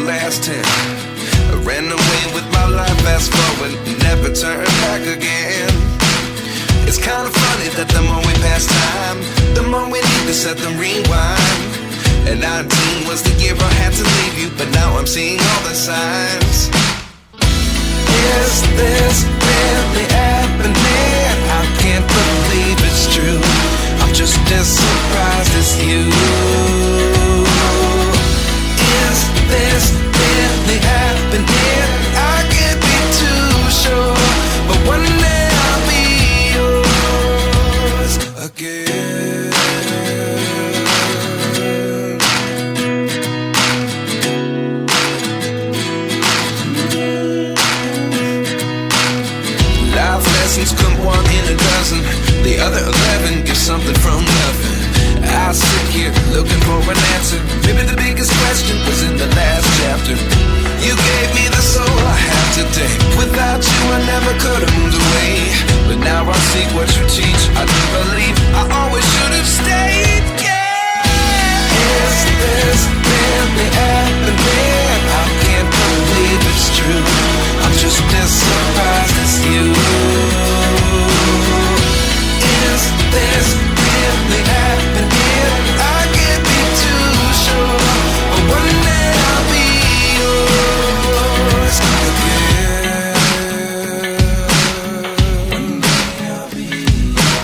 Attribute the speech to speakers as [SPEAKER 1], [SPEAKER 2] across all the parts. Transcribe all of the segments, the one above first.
[SPEAKER 1] last 10. I ran away with my life, fast forward, never turn back again. It's kind of funny that the more we pass time, the more we need to set the rewind. And 19 was the year I had to leave you, but now I'm seeing all the signs. Is this really happening? I can't believe it's true. I'm just as surprised as you. Is this really happening? I can't be too sure, but one day I'll be yours again. Life lessons come one in a dozen. The other 11 give something from nothing. I sit here looking for an answer. Maybe the biggest question was in the last chapter. You gave me the soul I have today. Without you I never could have moved away. But now I see what you teach. I do believe I always should have stayed. Yeah. Is this really happening? I can't believe it's true. I'm just as surprised as you. Is this really happening? I can't be too sure, but one day I'll be yours again. One day I'll be yours.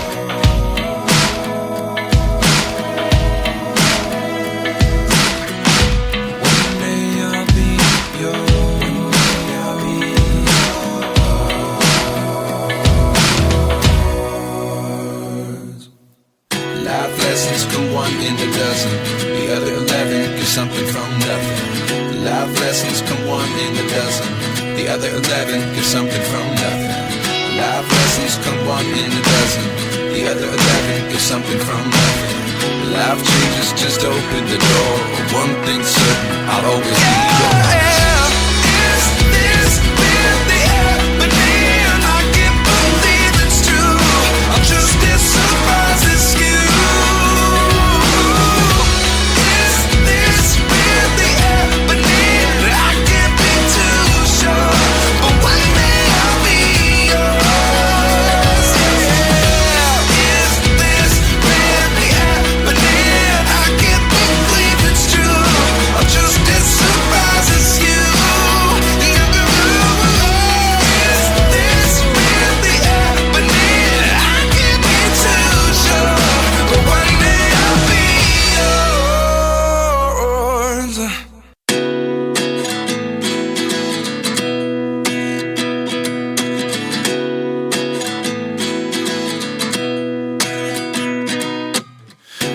[SPEAKER 1] One day I'll be yours. One day I'll be yours. Life lessons come one in a dozen. The other 11 give something from nothing. Life lessons come one in a dozen. The other 11 give something from nothing. Life lessons come one in a dozen. The other 11 give something from nothing. Life changes just open the door. One thing's certain, I'll always be yours. Is this really happening? I can't believe it's true. I'm just as surprised as you. Is this really happening? I can't be too sure, but one day I'll be yours. Yeah. Is this really happening? I can't believe it's true. I'm just as surprised as you. Is this really happening? I can't be too sure, but one day I'll be yours.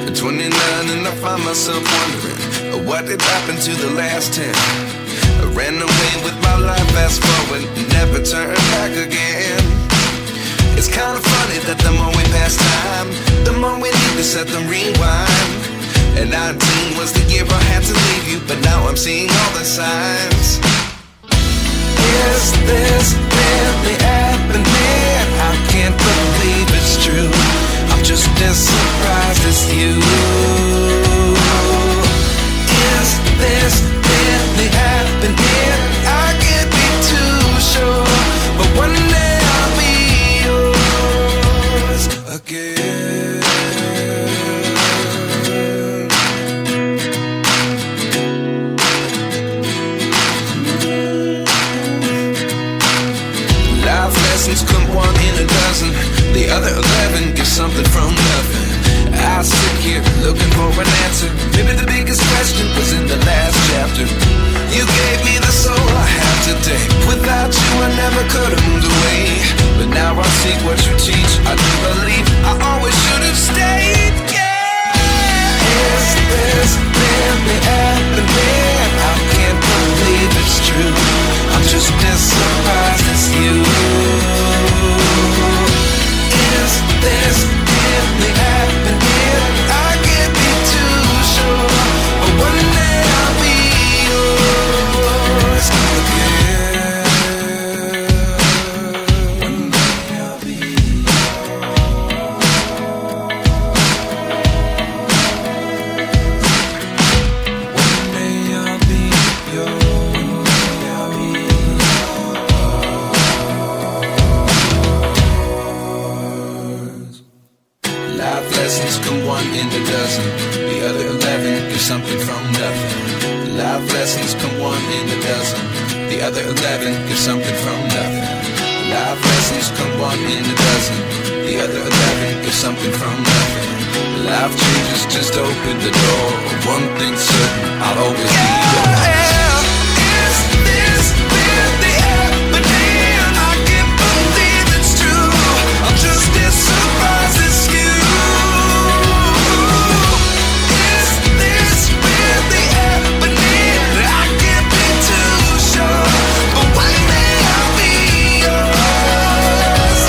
[SPEAKER 1] At 29 and I find myself wondering what did happen to the last 10. I ran away with my life, fast forward, never turn back again. It's kind of funny that the more we pass time, the more we need to set the rewind. And 19 was the year I had to leave you, but now I'm seeing all the signs. Is this really happening? I can't believe it's true. I'm just as surprised as you. Is this really happening? I can't be too sure, but one day I'll be yours again. Life lessons come one in a dozen. The other 11 give something from nothing. I sit here looking for an answer. Maybe the biggest question was in the last chapter. You gave me the soul I have today. Without you I never could have moved away. But now I see what you teach. I do believe I always should have stayed. Yeah. Is this really happening? I can't believe it's true. I'm just as surprised as you. Is this really happening? I can't be too sure, but one day I'll be yours again. One day I'll be yours. come one in a dozen. The other 11 give something from nothing. Life lessons come one in a dozen. The other 11 give something from nothing. Life changes just open the door. One thing's certain, I'll always be yours. Is this really happening? I can't believe it's true. I'm just as surprised as you. Is this really happening? I can't be too sure, but one day I'll be yours.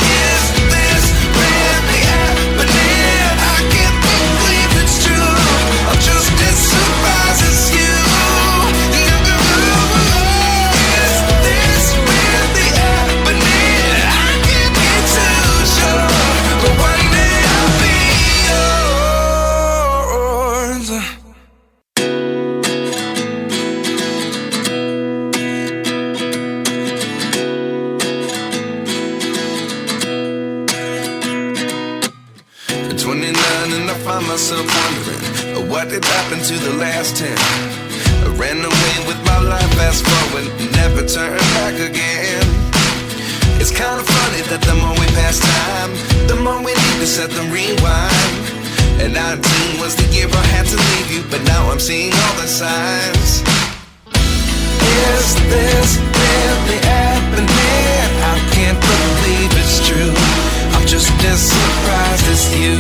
[SPEAKER 1] Is this really happening? I can't believe it's true. I'm just as surprised as you. Is this really happening? I can't be too sure, but one day I'll be yours. At 29 and I find myself wondering, what did happen to the last 10? I ran away with my life, fast forward, never turn back again. It's kind of funny that the more we pass time, the more we need to set the rewind. And 19 was the year I had to leave you, but now I'm seeing all the signs. Is this really happening? I can't believe it's true. I'm just as surprised as you.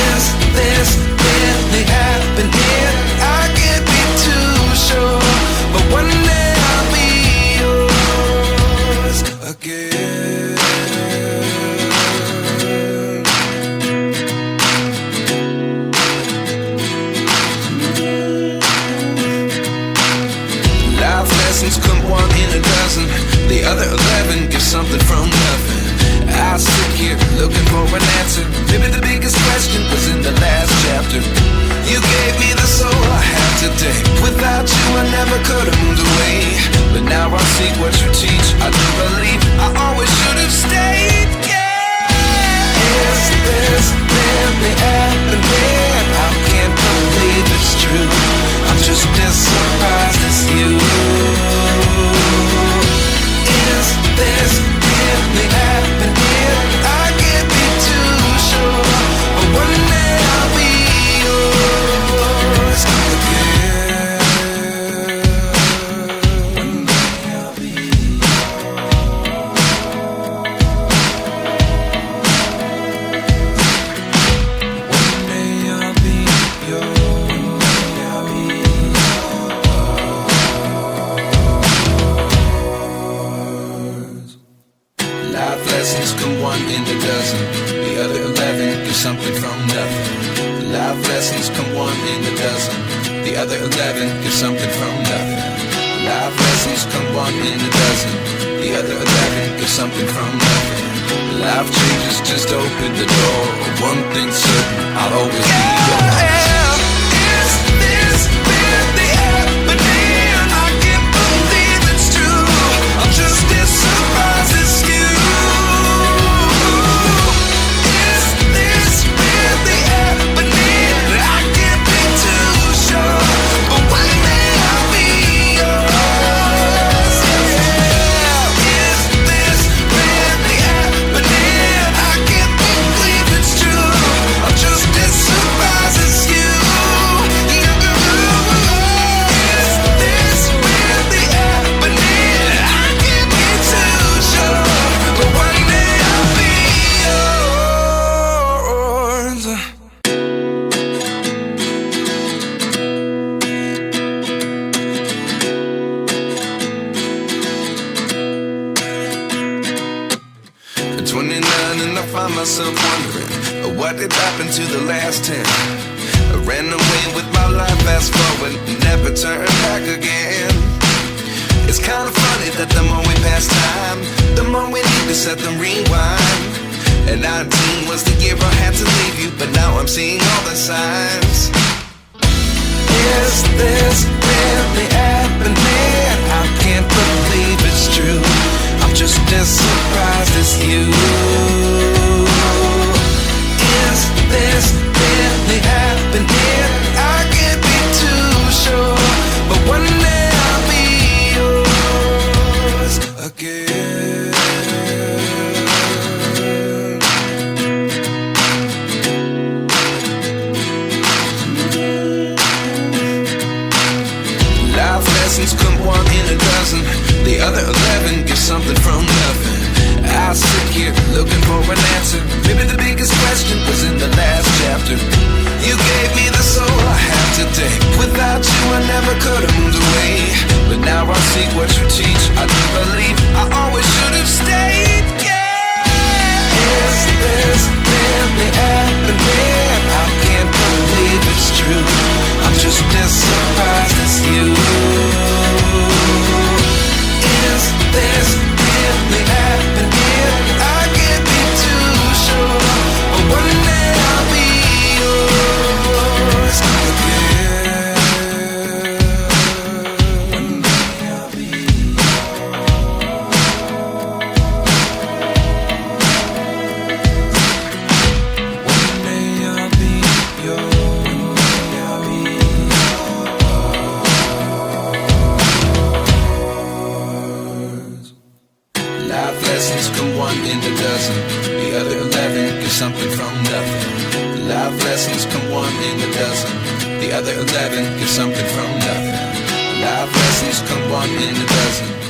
[SPEAKER 1] Is this really happening? I can't be too sure, but one day I'll be yours again. Life lessons come one in a dozen. The other 11 give something from nothing. I sit here looking for an answer. Maybe the biggest question was in the last chapter. You gave me the soul I have today. Without you I never could have moved away. But now I see what you teach. I do believe I always should have stayed. Yeah. Is this really happening? I can't believe it's true. I'm just as surprised as you. Is this really happening? I can't be too sure, but one day I'll be yours again. One day I'll be yours. One day I'll be yours. One day I'll be yours. Life lessons come one in a dozen. The other 11 give something from nothing. Life lessons come one in a dozen. The other 11 give something from nothing. Life lessons come one in a dozen. The other 11 give something from nothing. Life changes just open the door. One thing's certain, I'll always be yours. Is this really happening? I can't believe it's true. I'm just as surprised as you. Is this really happening? I can't be too sure, but one day I'll be yours. Is this really happening? I can't believe it's true. I'm just as surprised as you. Is this really happening? I can't be too sure, but one day I'll be yours. At 29 and I find myself wondering, what did happen to the last 10? I ran away with my life, fast forward, never turn back again. It's kind of funny that the more we pass time, the more we need to set the rewind. And 19 was the year I had to leave you, but now I'm seeing all the signs. Is this really happening? I can't believe it's true. I'm just as surprised as you. Is this really happening? I can't lessons come one in a dozen. The other 11 give something from nothing. I sit here looking for an answer. Maybe the biggest question was in the last chapter. You gave me the soul I have today. Without you I never could have moved away. But now I see what you teach. I do believe I always should have stayed. Yeah. Is this really happening? I can't believe it's true. I'm just as surprised as you. Is this really happening? I can't be too sure. But one day I'll be yours again. One day I'll be Life lessons come one in a dozen. The other 11 give something from nothing. Life lessons come one in a dozen. The other 11 give something from nothing. Life lessons come one in a dozen.